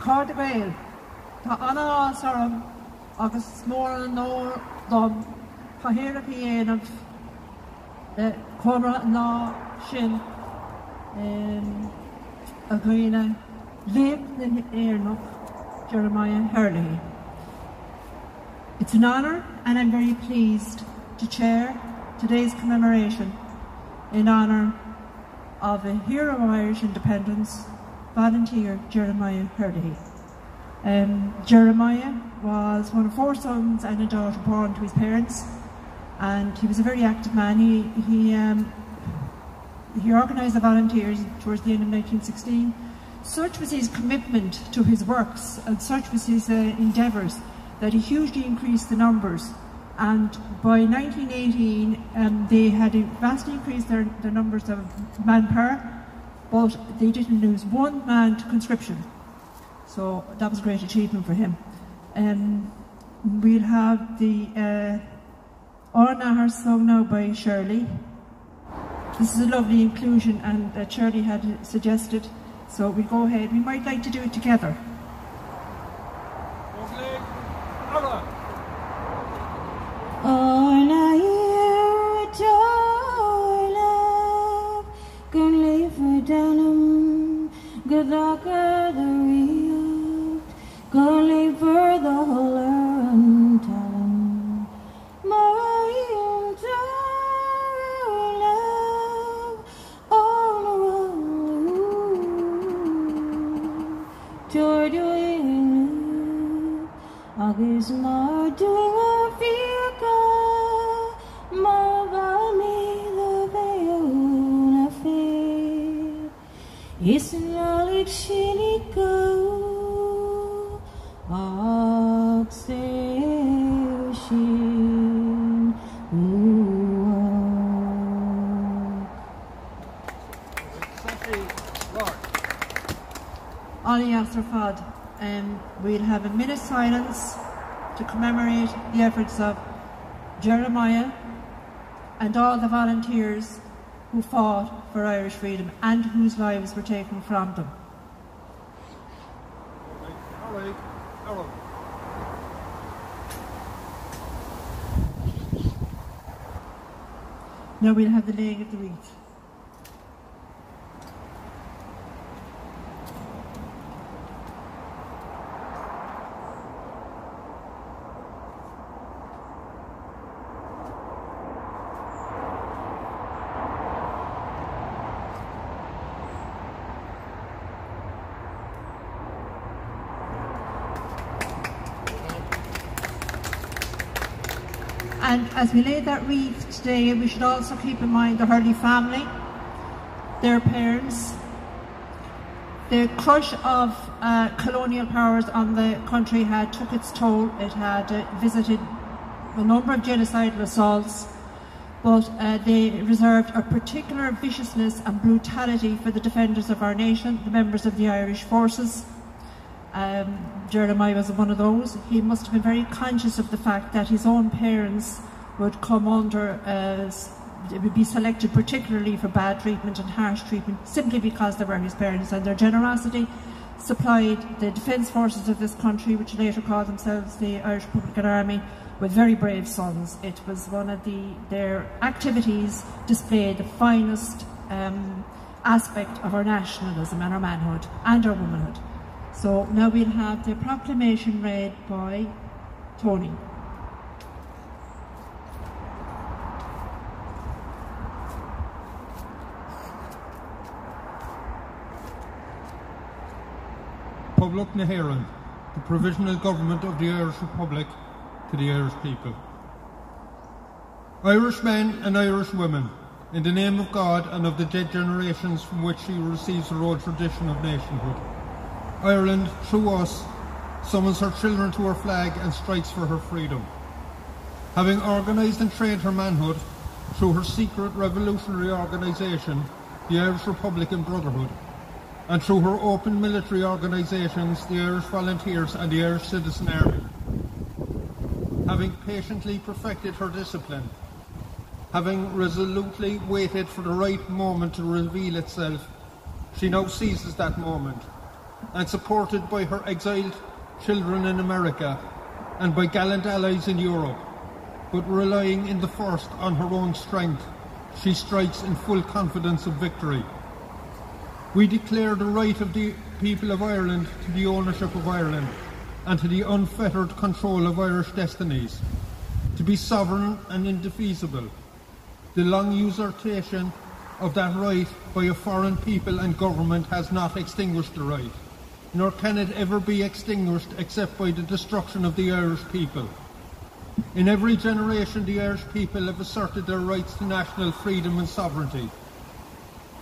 Cork Gael, Tá Anna Saram, August Mór Nor Dom, Pahira Pian of Comóradh Na Shin, Agrina, Liv in Airnoch, Jeremiah Herlihy. It's an honour, and I'm very pleased to chair today's commemoration in honour of a hero of Irish independence, volunteer Jeremiah Herlihy. Jeremiah was one of 4 sons and a daughter born to his parents, and he was a very active man. He organised the volunteers towards the end of 1916. Such was his commitment to his works and such was his endeavours that he hugely increased the numbers, and by 1918 they had vastly increased their numbers of manpower, but they didn't lose 1 man to conscription. So that was a great achievement for him. We'll have the Ornahar song now by Shirley. This is a lovely inclusion, and Shirley had suggested, so we'll go ahead. We might like to do it together. hIarfhlatha. We'll have a minute's silence to commemorate the efforts of Jeremiah and all the volunteers who fought for Irish freedom and whose lives were taken from them. Now we'll have the laying of the wreath. And as we lay that wreath today, we should also keep in mind the Herlihy family, their parents. The crush of colonial powers on the country had took its toll. It had visited a number of genocidal assaults, but they reserved a particular viciousness and brutality for the defenders of our nation, the members of the Irish forces. Jeremiah was one of those. He must have been very conscious of the fact that his own parents would come under, would be selected particularly for bad treatment and harsh treatment simply because they were his parents, and their generosity supplied the defence forces of this country, which later called themselves the Irish Republican Army, with very brave sons. It was one of their activities displayed the finest aspect of our nationalism and our manhood and our womanhood. So now we'll have the proclamation read by Tony. Public Nahéireann, the Provisional Government of the Irish Republic, to the Irish people. Irish men and Irish women, in the name of God and of the dead generations from which she receives her old tradition of nationhood, Ireland, through us, summons her children to her flag and strikes for her freedom. Having organised and trained her manhood through her secret revolutionary organisation, the Irish Republican Brotherhood, and through her open military organisations, the Irish Volunteers and the Irish Citizen Army. Having patiently perfected her discipline, having resolutely waited for the right moment to reveal itself, she now seizes that moment, and supported by her exiled children in America and by gallant allies in Europe, but relying in the first on her own strength, she strikes in full confidence of victory. We declare the right of the people of Ireland to the ownership of Ireland and to the unfettered control of Irish destinies, to be sovereign and indefeasible. The long usurpation of that right by a foreign people and government has not extinguished the right, nor can it ever be extinguished except by the destruction of the Irish people. In every generation, the Irish people have asserted their rights to national freedom and sovereignty.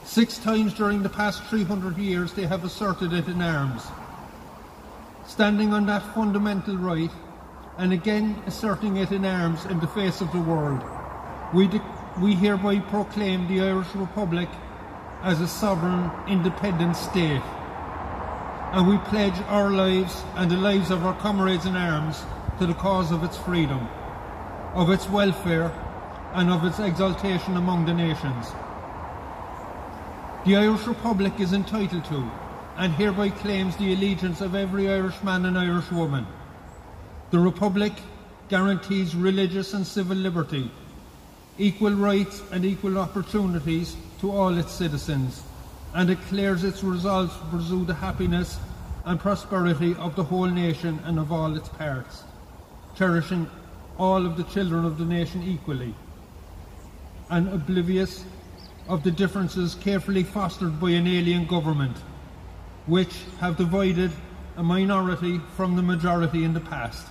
6 times during the past 300 years, they have asserted it in arms. Standing on that fundamental right, and again asserting it in arms in the face of the world, we hereby proclaim the Irish Republic as a sovereign, independent state, and we pledge our lives and the lives of our comrades in arms to the cause of its freedom, of its welfare, and of its exaltation among the nations. The Irish Republic is entitled to, and hereby claims the allegiance of every Irishman and Irish woman. The Republic guarantees religious and civil liberty, equal rights and equal opportunities to all its citizens, and declares its resolve to pursue the happiness and prosperity of the whole nation and of all its parts, cherishing all of the children of the nation equally, and oblivious of the differences carefully fostered by an alien government, which have divided a minority from the majority in the past,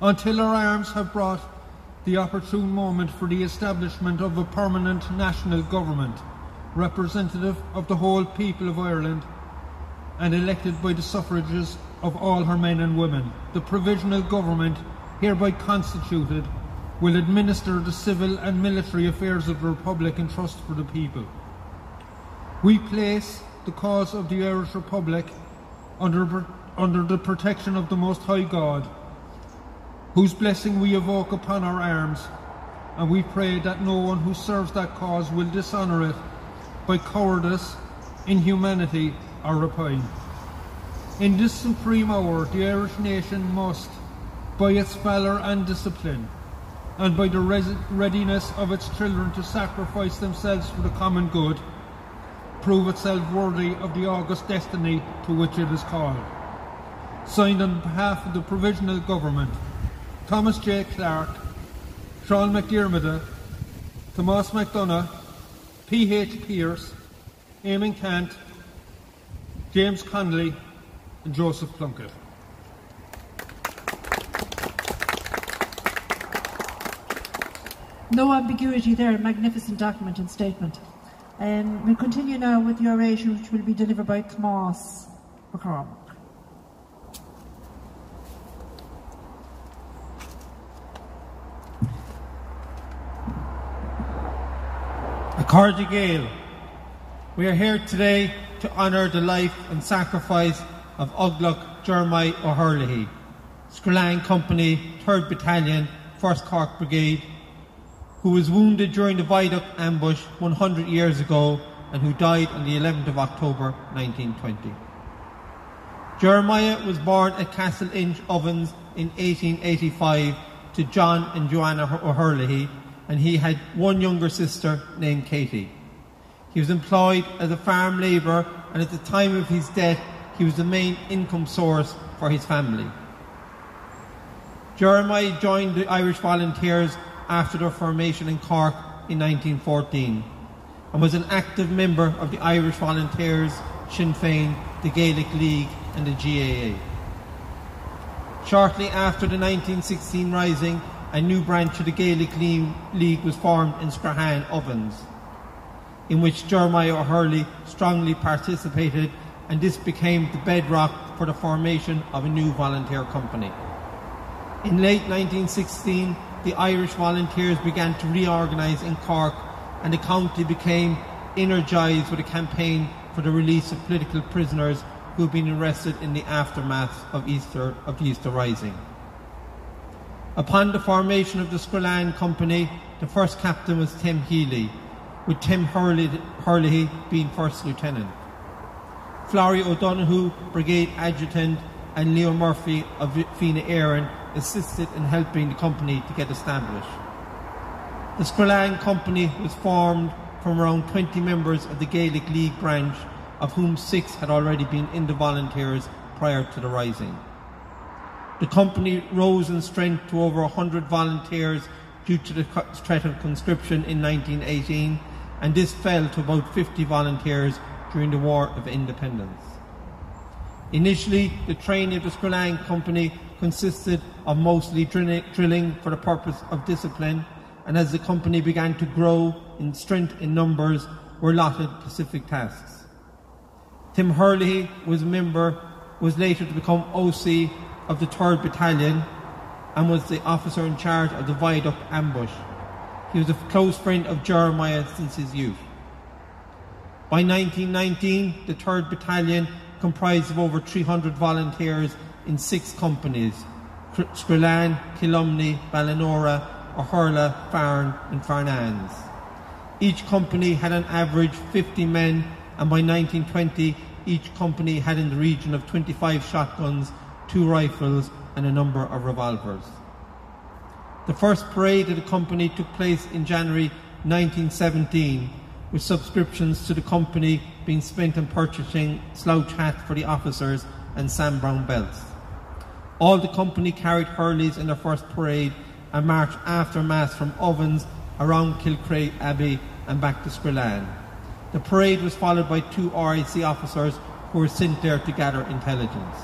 until our arms have brought the opportune moment for the establishment of a permanent national government, representative of the whole people of Ireland and elected by the suffrages of all her men and women. The provisional government hereby constituted will administer the civil and military affairs of the Republic in trust for the people. We place the cause of the Irish Republic under the protection of the Most High God, whose blessing we evoke upon our arms, and we pray that no one who serves that cause will dishonour it by cowardice, inhumanity, or rapine. In this supreme hour, the Irish nation must, by its valour and discipline, and by the readiness of its children to sacrifice themselves for the common good, prove itself worthy of the august destiny to which it is called. Signed on behalf of the Provisional Government, Thomas J. Clark, Sean McDiarmuid Ó, Tomás McDonough, P.H. Pearce, Eamon Cant, James Connolly, and Joseph Plunkett. No ambiguity there, a magnificent document and statement. We'll continue now with the oration, which will be delivered by Tomás MacCormaic. Cordial Gael, we are here today to honour the life and sacrifice of Uglach Jeremiah Herlihy, Scrollan Company, 3rd Battalion, 1st Cork Brigade, who was wounded during the Viaduct ambush 100 years ago and who died on the 11th of October 1920. Jeremiah was born at Castle Inch, Ovens in 1885 to John and Joanna Herlihy, and he had one younger sister named Katie. He was employed as a farm labourer, and at the time of his death he was the main income source for his family. Jeremiah joined the Irish Volunteers after their formation in Cork in 1914 and was an active member of the Irish Volunteers, Sinn Féin, the Gaelic League and the GAA. Shortly after the 1916 Rising, a new branch of the Gaelic League was formed in Scrollan, Ovens, in which Jeremiah Herlihy strongly participated, and this became the bedrock for the formation of a new volunteer company. In late 1916, the Irish Volunteers began to reorganise in Cork, and the county became energised with a campaign for the release of political prisoners who had been arrested in the aftermath of the Easter Rising. Upon the formation of the Scrollan Company, the first captain was Tim Healy, with Tim Herlihy being first lieutenant. Florrie O'Donoghue, Brigade Adjutant, and Leo Murphy of Fianna Éireann assisted in helping the company to get established. The Scrollan Company was formed from around 20 members of the Gaelic League branch, of whom 6 had already been in the volunteers prior to the rising. The company rose in strength to over 100 volunteers due to the threat of conscription in 1918, and this fell to about 50 volunteers during the War of Independence. Initially, the training of the Scrollan Company consisted of mostly drilling for the purpose of discipline, and as the company began to grow in strength in numbers, were allotted specific tasks. Tim Herlihy was later to become OC of the 3rd Battalion and was the officer in charge of the Viaduct ambush. He was a close friend of Jeremiah since his youth. By 1919, the 3rd Battalion comprised of over 300 volunteers in 6 companies: Scrollan, Kilumney, Ballinora, O'Hurla, Farn and Farnans. Each company had an average 50 men, and by 1920 each company had in the region of 25 shotguns, 2 rifles and a number of revolvers. The first parade of the company took place in January 1917, with subscriptions to the company being spent on purchasing slouch hats for the officers and Sam Brown belts. All the company carried Hurleys in their first parade and marched after Mass from Ovens around Kilcray Abbey and back to Scrollan. The parade was followed by 2 RIC officers who were sent there to gather intelligence.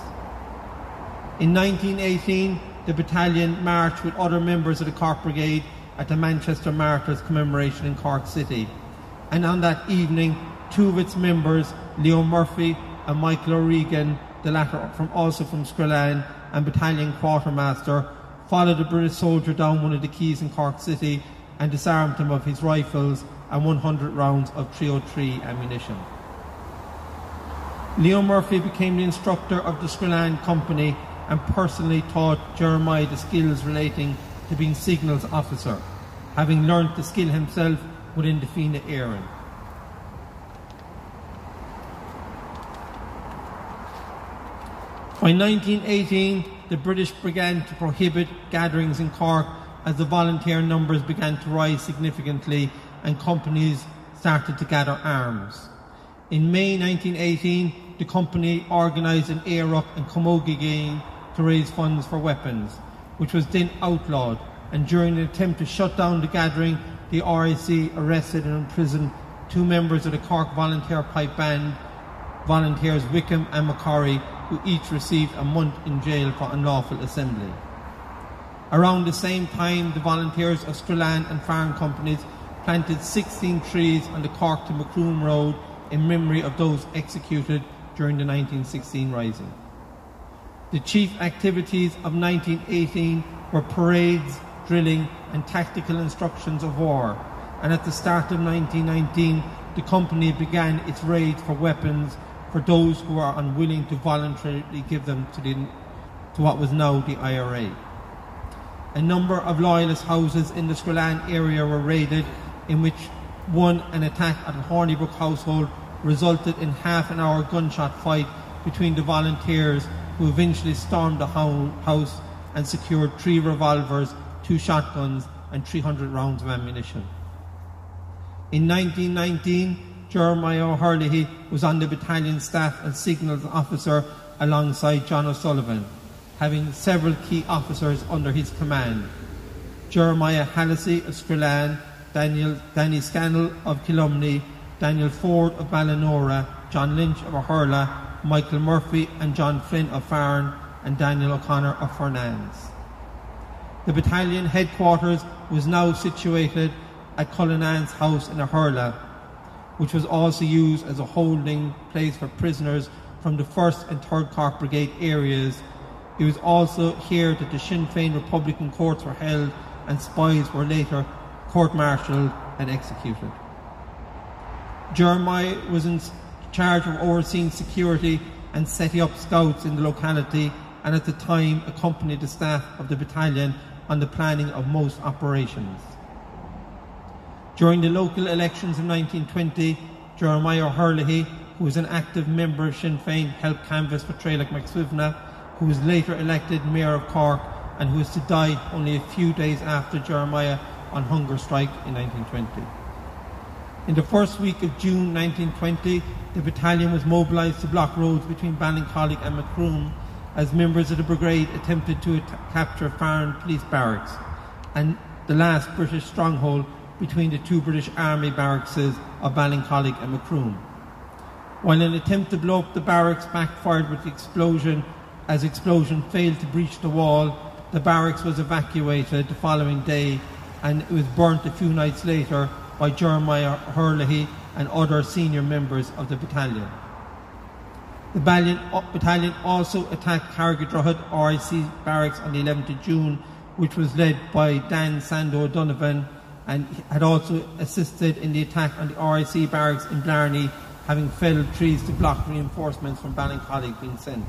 In 1918, the battalion marched with other members of the Cork Brigade at the Manchester Martyrs Commemoration in Cork City, and on that evening 2 of its members, Leo Murphy and Michael O'Regan, the latter also from Scrollan and battalion quartermaster, followed a British soldier down one of the quays in Cork City and disarmed him of his rifles and 100 rounds of 303 ammunition. Leo Murphy became the instructor of the Scrollan Company and personally taught Jeremiah the skills relating to being signals officer, having learnt the skill himself within the Fianna Éireann. By 1918, the British began to prohibit gatherings in Cork as the volunteer numbers began to rise significantly and companies started to gather arms. In May 1918, the company organised an Éireach and Comóradh game to raise funds for weapons, which was then outlawed, and during an attempt to shut down the gathering, the RIC arrested and imprisoned 2 members of the Cork Volunteer Pipe Band, volunteers Wickham and MacCormaic, who each received a month in jail for unlawful assembly. Around the same time, the volunteers of Scrollan and Farn companies planted 16 trees on the Cork to Macroom Road in memory of those executed during the 1916 Rising. The chief activities of 1918 were parades, drilling and tactical instructions of war, and at the start of 1919 the company began its raids for weapons for those who are unwilling to voluntarily give them to what was now the IRA. A number of loyalist houses in the Scrollan area were raided, in which an attack at the Hornybrook household resulted in half-an-hour gunshot fight between the volunteers, who eventually stormed the house and secured 3 revolvers, 2 shotguns and 300 rounds of ammunition. In 1919, Jeremiah Herlihy was on the battalion staff as signals officer alongside John O'Sullivan, having several key officers under his command: Jeremiah Herlihy of Scrollan, Danny Scannell of Kilumney, Daniel Ford of Ballinora, John Lynch of O'Hurla, Michael Murphy and John Flynn of Farn, and Daniel O'Connor of Fernands. The battalion headquarters was now situated at Cullinan's house in O'Hurla, which was also used as a holding place for prisoners from the 1st and 3rd Cork Brigade areas. It was also here that the Sinn Féin Republican courts were held and spies were later court-martialed and executed. Jeremiah was in charge of overseeing security and setting up scouts in the locality, and at the time accompanied the staff of the battalion on the planning of most operations. During the local elections of 1920, Jeremiah Herlihy who was an active member of Sinn Féin, helped canvass for Tréalach McSwivna, who was later elected Mayor of Cork and who was to die only a few days after Jeremiah on hunger strike in 1920. In the first week of June 1920, the battalion was mobilised to block roads between Ballincollig and Macroom as members of the brigade attempted to capture Farran police barracks and the last British stronghold between the two British Army barracks of Ballincollig and Macroom. While an attempt to blow up the barracks backfired with explosion, as explosion failed to breach the wall, the barracks was evacuated the following day and it was burnt a few nights later by Jeremiah Herlihy and other senior members of the battalion. The battalion also attacked Carrigadrohid RIC barracks on the 11th of June, which was led by Dan Sando O'Donovan, and had also assisted in the attack on the RIC barracks in Blarney, having felled trees to block reinforcements from Ballincollig being sent.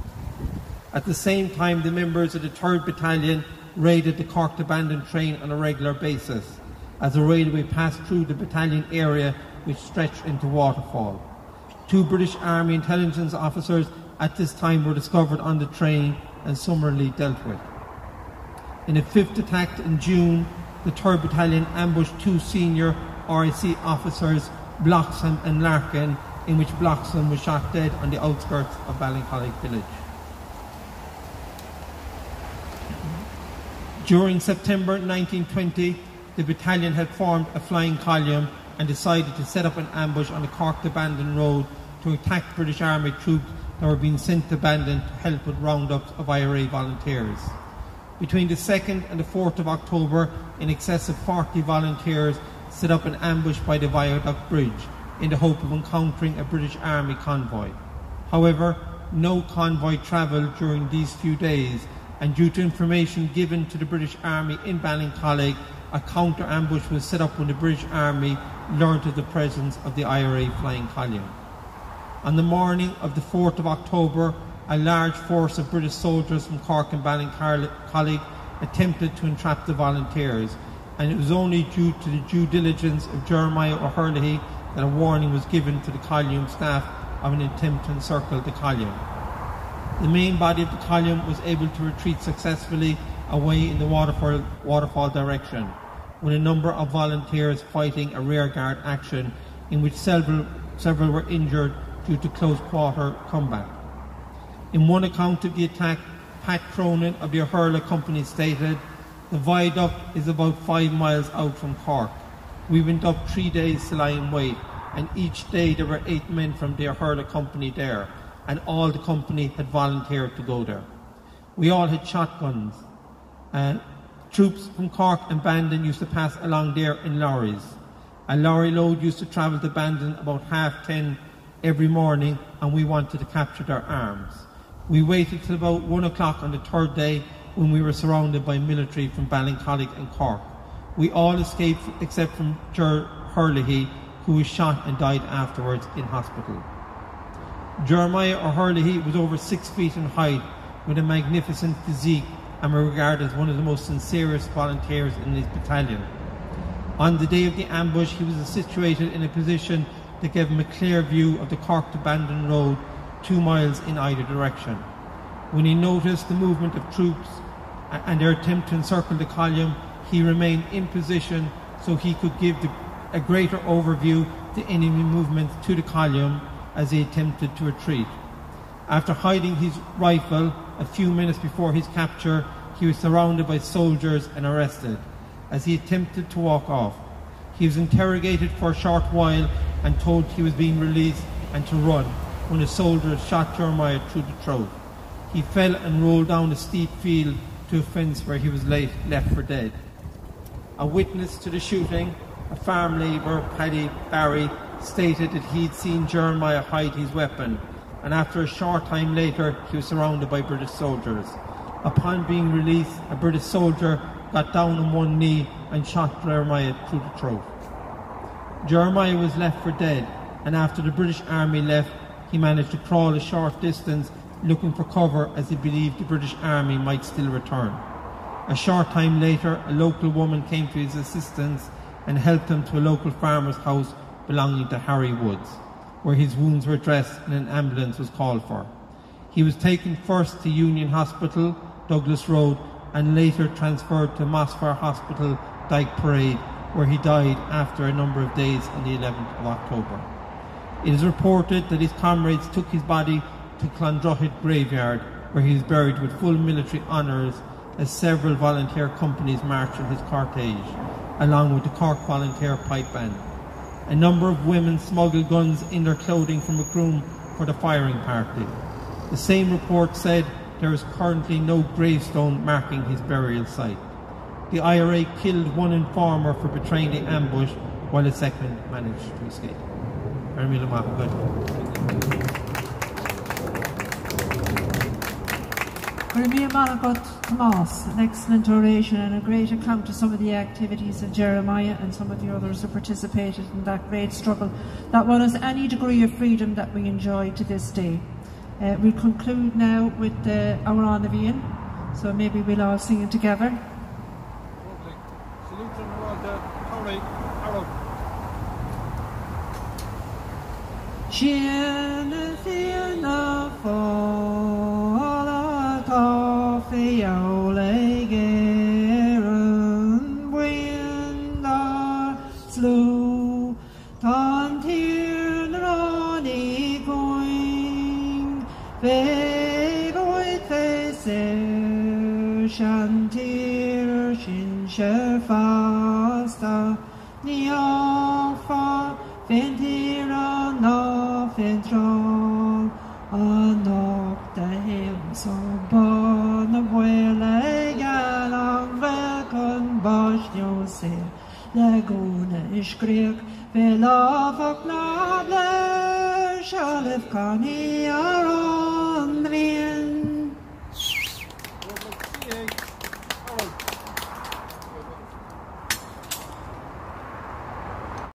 At the same time, the members of the 3rd Battalion raided the Cork abandoned train on a regular basis, as the railway passed through the battalion area which stretched into Waterfall. 2 British Army intelligence officers at this time were discovered on the train and summarily dealt with. In a 5th attack in June, the 3rd Battalion ambushed 2 senior RIC officers, Bloxham and Larkin, in which Bloxham was shot dead on the outskirts of Ballincollig village. During September 1920, the battalion had formed a flying column and decided to set up an ambush on the Cork abandoned road to attack British Army troops that were being sent to Bandon to help with roundups of IRA volunteers. Between the 2nd and the 4th of October, in excess of 40 volunteers set up an ambush by the Viaduct bridge in the hope of encountering a British Army convoy. However, no convoy travelled during these few days, and due to information given to the British Army in Ballincollig, a counter-ambush was set up when the British Army learnt of the presence of the IRA flying column. On the morning of the 4th of October, a large force of British soldiers from Cork and Ballincollig attempted to entrap the volunteers, and it was only due to the due diligence of Jeremiah Herlihy that a warning was given to the column staff of an attempt to encircle the column. The main body of the column was able to retreat successfully away in the waterfall direction, with a number of volunteers fighting a rearguard action in which several were injured due to close quarter combat. In one account of the attack, Pat Cronin of the Herlihy Company stated, "The Viaduct is about 5 miles out from Cork. We went up 3 days to lie in wait, and each day there were 8 men from the Herlihy Company there, and all the company had volunteered to go there. We all had shotguns. Troops from Cork and Bandon used to pass along there in lorries. A lorry load used to travel to Bandon about 10:30 every morning, and we wanted to capture their arms. We waited till about 1 o'clock on the 3rd day, when we were surrounded by military from Ballincollig and Cork. We all escaped except from Herlihy, who was shot and died afterwards in hospital." Jeremiah Herlihy was over 6 feet in height, with a magnificent physique, and were regarded as one of the most sincerest volunteers in his battalion. On the day of the ambush, he was situated in a position that gave him a clear view of the Cork to Bandon Road, 2 miles in either direction. When he noticed the movement of troops and their attempt to encircle the column, he remained in position so he could give a greater overview of the enemy movements to the column as they attempted to retreat. After hiding his rifle a few minutes before his capture, he was surrounded by soldiers and arrested as he attempted to walk off. He was interrogated for a short while and told he was being released and to run when the soldiers shot Jeremiah through the throat. He fell and rolled down a steep field to a fence where he was left for dead. A witness to the shooting, a farm labourer, Paddy Barry, stated that he'd seen Jeremiah hide his weapon, and after a short time later he was surrounded by British soldiers. Upon being released, a British soldier got down on one knee and shot Jeremiah through the throat. Jeremiah was left for dead, and after the British Army left, he managed to crawl a short distance looking for cover as he believed the British Army might still return. A short time later, a local woman came to his assistance and helped him to a local farmer's house belonging to Harry Woods, where his wounds were dressed and an ambulance was called for. He was taken first to Union Hospital, Douglas Road, and later transferred to Mosfar Hospital, Dyke Parade, where he died after a number of days on the 11th of October. It is reported that his comrades took his body to Clondrohid graveyard, where he is buried with full military honours as several volunteer companies marched in his cortege, along with the Cork Volunteer Pipe Band. A number of women smuggled guns in their clothing from Macroom for the firing party. The same report said there is currently no gravestone marking his burial site. The IRA killed one informer for betraying the ambush, while a second managed to escape. Tomás, an excellent oration and a great account of some of the activities of Jeremiah and some of the others who participated in that great struggle that won us any degree of freedom that we enjoy to this day. We'll conclude now with our Anavian, so maybe we'll all sing it together. Shantir shin sherfasta niafa ventira na ventral anok the hymns of bon abuela galang velkon bosh yose laguna ishkriek velavak nable shalef kani